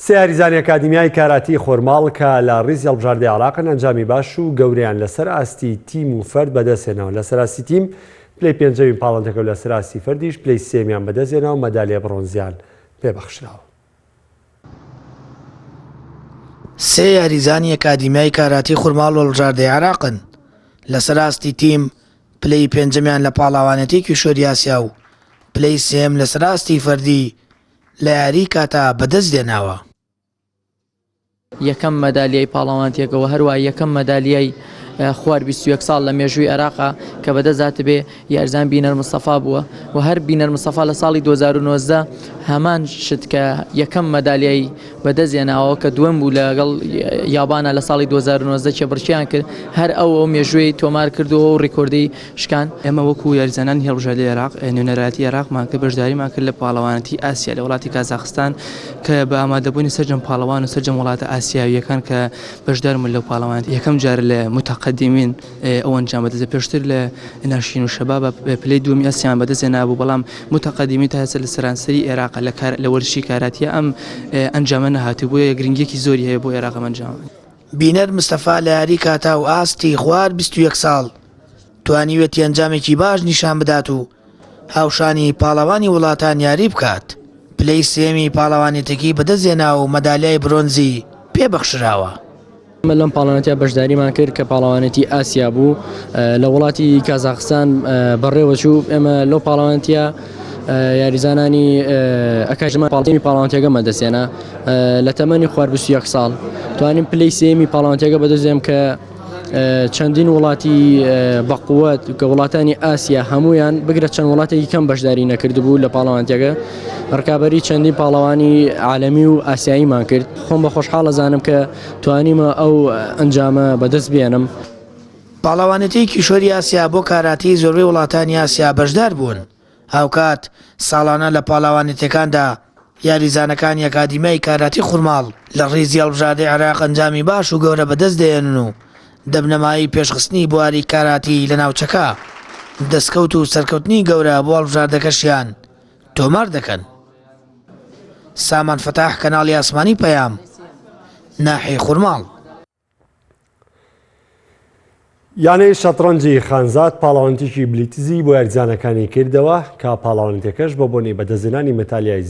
سێ یاریزانی ئەکادیمیای کاراتی خۆرماڵ کە لە ڕیز هەڵبژاردەی عێراقن ئەنجامی باش و گەورەیان لەسەر ئاستی تیم و فەرد بەدەستهێناوە. لەسەر ئاستی تیم پلەی پێنجەمین پاڵەندەکە و لەسەر ئاستی فەردیش پلەی سێمیان بەدەستهێناوە و مەدالیای بڕۆنزیان پێبەخشراوە. سێ یاریزانی ئەکادیمیای کاراتی خورماڵ و هەڵبژاردەی عێراقن. لەسەر ئاستی تیم پلەی پێنجەمیان لە پاڵاوانێتی کیشۆری ئاسیا و پلەی سێم لەسەر ئاستی فەردی لە یاری کاتا بەدەستهێناوە. یەکەم مەدالیای پاڵاوانتێکەوە هەروە یەکەم مەدالیای خوار 21 ساڵ لە مێژووی عێراقا کە بەدەستدات بێ یاریزان بینەر مستەفا بووە و هەر بینەر مستەفا لە ساڵی 2019 هەمان شت کە یەکەم مەدالیای بەدەستهێناوە کە دووەم بوو لەگەڵ یابانە لە ساڵی 2019 چێبڕکیان کرد هەر ئەو مێژووی تۆمار کردووە و ڕێکۆردی شکان. ئێمە وەکو یاریزانانی هەڵبژاردەی عێراق نوێنەرایەتی عێراقمان کرد بەشداریمان کرد لە پاڵەوانەتی ئاسیا لە وڵاتی کازاخستان کە بە ئامادەبوونی سەرجەم پاڵەوان و سەرجەم وڵاتە ئاسیاویەکان کە بەشدارمون لەو پاڵەوانەتی یەکەم جار لە متەقەدیمین ئەو ئەنجام بەدەست پێشتر لە ناشین و شەباب پلەی دووەمی ئاسیان بەدەستهێنابوو بەڵام متەقەدیمی تا هێستا لە سەرانسەری عێراق لە وەرزشی کاراتیە ئەم ئەنجامە نەهاتووبووە گرنگیەکی زۆری هەیە بۆ عێراق ئەم ئەنجامە. بینەر مستەفا لە یاری کاتا و ئاستی خوار 21 ساڵ توانیوێتی ئەنجامێکی باش نیشان بدات و هاوشانی پاڵەوانی وڵاتان یاری بکات. پلەی سێمی پاڵەوانێتێکی بەدەستهێنا و مەدالیای برۆنزی پێبەخشراوە. ئەمە لەم پاڵەوانێتە بەشداریمان کرد کە پاڵەوانێتی ئاسیا بوو لە وڵاتی کازاخستان بەڕێوەچوو. ئێمە لەو پاڵەوانتیە یاریزانانی ئەکاژمان پاڵتیمی پاڵەوانتێگە بەدەستهێنا لە تەمەنی خوار 21 ساڵ توانین پلەی سێمی پاڵەوانتێگە بەدەستهێم کە چەندین وڵاتی بەقووەت کە وڵاتانی ئاسیا هەمویان بگرە چەند وڵاتێکی کەم بەشداری نەکردبوو لە پاڵەوانتێگە ڕکابەری چەندین پاڵەوانی عالەمی و ئاسیاییمان کرد. خۆم بە خۆشحاڵ ئەزانم کە توانیمە ئەو ئەنجامە بەدەست بێنم. پاڵەوانێتی کیشۆری ئاسیا بۆ کاراتی زۆربەی وڵاتانی ئاسیا بەشدار بوون. هاوکات ساڵانە لە پاڵەوانێتەکاندا یاریزانەکانی ئەکادیمیای کاراتی خورماڵ لە ڕیزی هەڵبژاردەی عێراق ئەنجامی باش و گەورە بەدەست دێنن و دەبنەمایی پێشخستنی بواری کاراتی لە ناوچەکە دەستکەوت و سەرکەوتنی گەورە بۆ هەڵبژاردەکەشیان تۆمار دەکەن. سامان فتاح کەناڵی ئاسمانی پەیام ناحیەی خورماڵ. یانەی شەترەنجی خانزاد پاڵەوانتێکی بلیتزی بۆ یاریزانەکانی کردەوە کە پاڵەوانێتەکەش بە بۆنەی بەدەستهێنانی مەتالیای